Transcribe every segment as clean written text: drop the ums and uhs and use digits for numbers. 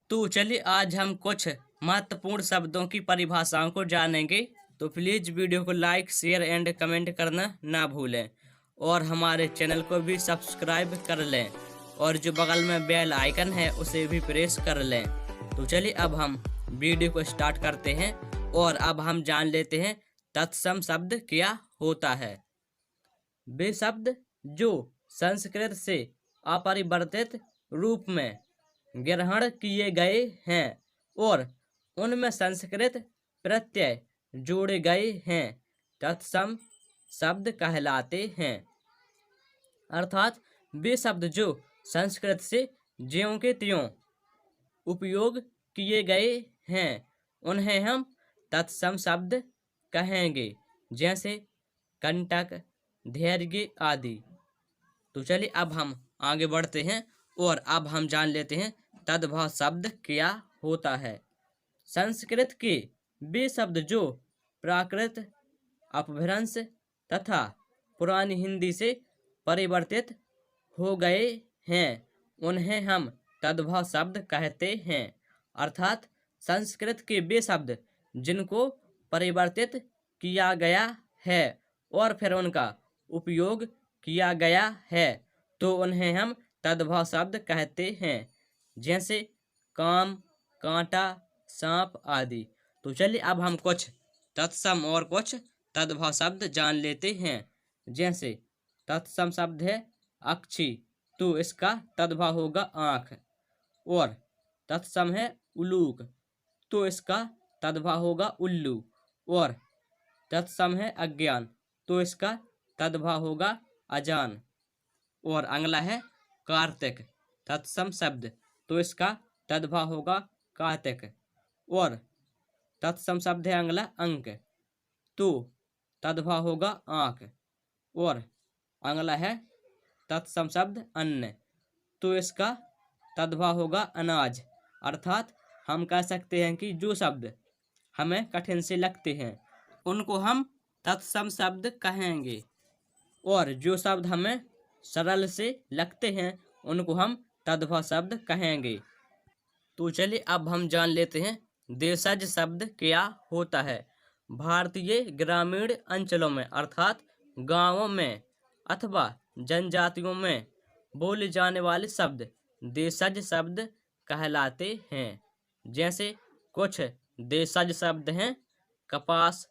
तो चलिए आज हम कुछ महत्वपूर्ण शब्दों की परिभाषाओं को जानेंगे। तो प्लीज़ वीडियो को लाइक शेयर एंड कमेंट करना ना भूलें और हमारे चैनल को भी सब्सक्राइब कर लें और जो बगल में बेल आइकन है उसे भी प्रेस कर लें। तो चलिए अब हम वीडियो को स्टार्ट करते हैं और अब हम जान लेते हैं तत्सम शब्द क्या होता है। वे शब्द जो संस्कृत से अपरिवर्तित रूप में ग्रहण किए गए हैं और उनमें संस्कृत प्रत्यय जोड़े गए हैं तत्सम शब्द कहलाते हैं। अर्थात वे शब्द जो संस्कृत से ज्यों के त्यों उपयोग किए गए हैं उन्हें हम तत्सम शब्द कहेंगे, जैसे कंटक, धैर्य आदि। तो चलिए अब हम आगे बढ़ते हैं और अब हम जान लेते हैं तद्भव शब्द क्या होता है। संस्कृत के वे शब्द जो प्राकृत, अपभ्रंश तथा पुरानी हिंदी से परिवर्तित हो गए हैं उन्हें हम तद्भव शब्द कहते हैं। अर्थात संस्कृत के वे शब्द जिनको परिवर्तित किया गया है और फिर उनका उपयोग किया गया है तो उन्हें हम तद्भव शब्द कहते हैं, जैसे काम, कांटा, सांप आदि। तो चलिए अब हम कुछ तत्सम और कुछ तद्भव शब्द जान लेते हैं। जैसे तत्सम शब्द है अक्षी, तो इसका तद्भव होगा आँख। और तत्सम है उलूक, तो इसका तद्भव होगा उल्लू। और तत्सम है अज्ञान, तो इसका तद्भव होगा अजान। और अगला है कार्तिक, तत्सम शब्द, तो इसका तद्भव होगा कार्तिक। और तत्सम शब्द है अगला अंक, तो तद्भव होगा आँख। और अगला है तत्सम शब्द अन्न, तो इसका तद्भव होगा अनाज। अर्थात हम कह सकते हैं कि जो शब्द हमें कठिन से लगते हैं उनको हम तत्सम शब्द कहेंगे और जो शब्द हमें सरल से लगते हैं उनको हम तद्भव शब्द कहेंगे। तो चलिए अब हम जान लेते हैं देशज शब्द क्या होता है। भारतीय ग्रामीण अंचलों में अर्थात गांवों में अथवा जनजातियों में बोले जाने वाले शब्द देशज शब्द कहलाते हैं। जैसे कुछ देशज शब्द हैं कपास,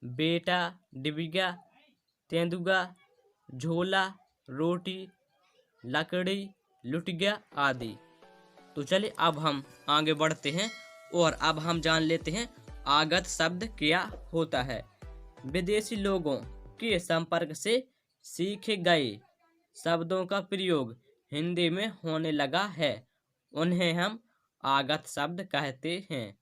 बेटा, डिबिया, तेंदुआ, झोला, रोटी, लकड़ी, लुटिया आदि। तो चलिए अब हम आगे बढ़ते हैं और अब हम जान लेते हैं आगत शब्द क्या होता है। विदेशी लोगों के संपर्क से सीखे गए शब्दों का प्रयोग हिंदी में होने लगा है, उन्हें हम आगत शब्द कहते हैं।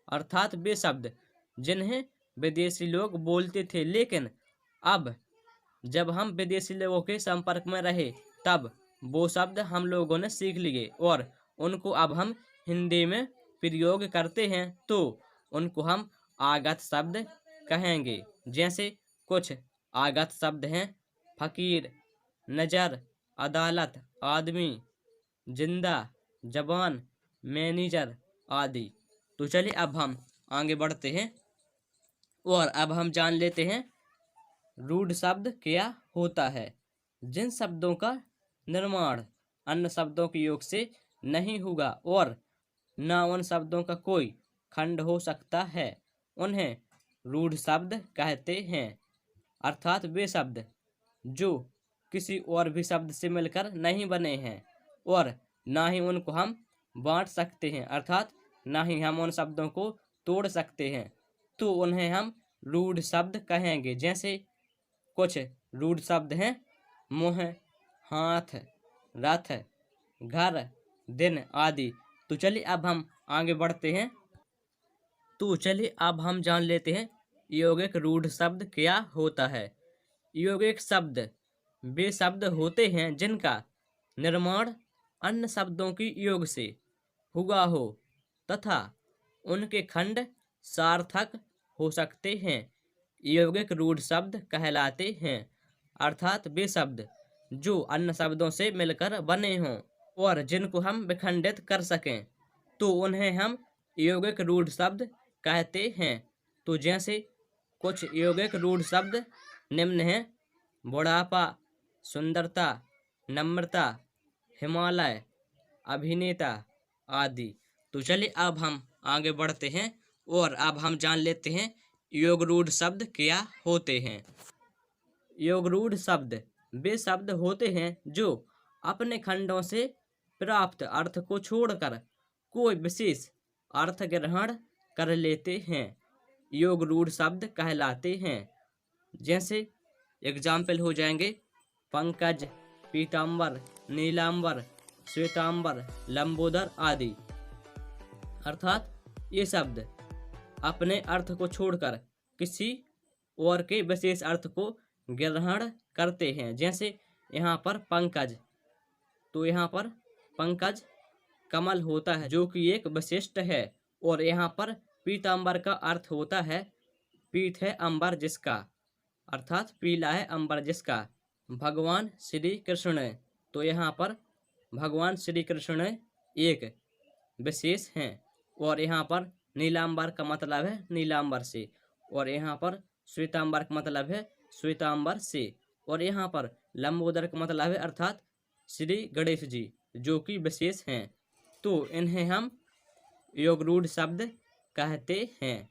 अर्थात वे शब्द जिन्हें विदेशी लोग बोलते थे लेकिन अब जब हम विदेशी लोगों के संपर्क में रहे तब वो शब्द हम लोगों ने सीख लिए और उनको अब हम हिंदी में प्रयोग करते हैं तो उनको हम आगत शब्द कहेंगे। जैसे कुछ आगत शब्द हैं फकीर, नज़र, अदालत, आदमी, जिंदा, जबान, मैनेजर आदि। तो चलिए अब हम आगे बढ़ते हैं और अब हम जान लेते हैं रूढ़ शब्द क्या होता है। जिन शब्दों का निर्माण अन्य शब्दों के योग से नहीं होगा और न उन शब्दों का कोई खंड हो सकता है उन्हें रूढ़ शब्द कहते हैं। अर्थात वे शब्द जो किसी और भी शब्द से मिलकर नहीं बने हैं और ना ही उनको हम बांट सकते हैं, अर्थात ना ही हम उन शब्दों को तोड़ सकते हैं, तो उन्हें हम रूढ़ शब्द कहेंगे। जैसे कुछ रूढ़ शब्द हैं मुँह, हाथ, रथ, घर, दिन आदि। तो चलिए अब हम आगे बढ़ते हैं। तो चलिए अब हम जान लेते हैं यौगिक रूढ़ शब्द क्या होता है। यौगिक शब्द वे शब्द होते हैं जिनका निर्माण अन्य शब्दों की योग से हुआ हो तथा उनके खंड सार्थक हो सकते हैं, यौगिक रूढ़ शब्द कहलाते हैं। अर्थात वे शब्द जो अन्य शब्दों से मिलकर बने हों और जिनको हम विखंडित कर सकें तो उन्हें हम यौगिक रूढ़ शब्द कहते हैं। तो जैसे कुछ यौगिक रूढ़ शब्द निम्न हैं: बुढ़ापा, सुंदरता, नम्रता, हिमालय, अभिनेता आदि। तो चलिए अब हम आगे बढ़ते हैं और अब हम जान लेते हैं योग रूढ़ शब्द क्या होते हैं। योग रूढ़ शब्द वे शब्द होते हैं जो अपने खंडों से प्राप्त अर्थ को छोड़कर कोई विशेष अर्थ ग्रहण कर लेते हैं, योग रूढ़ शब्द कहलाते हैं। जैसे एग्जाम्पल हो जाएंगे पंकज, पीताम्बर, नीलांबर, श्वेतांबर, लंबोदर आदि। अर्थात ये शब्द अपने अर्थ को छोड़कर किसी और के विशेष अर्थ को ग्रहण करते हैं। जैसे यहाँ पर पंकज, तो यहाँ पर पंकज कमल होता है जो कि एक विशिष्ट है। और यहाँ पर पीताम्बर का अर्थ होता है पीत है अंबर जिसका, अर्थात पीला है अंबर जिसका। भगवान श्री कृष्ण, तो यहाँ पर भगवान श्री कृष्ण एक विशेष हैं। और यहाँ पर नीलांबर का मतलब है नीलांबर से, और यहाँ पर श्वेतांबर का मतलब है श्वेतांबर से, और यहाँ पर लंबोदर का मतलब है अर्थात श्री गणेश जी जो कि विशेष हैं। तो इन्हें हम योग रूढ़ शब्द कहते हैं।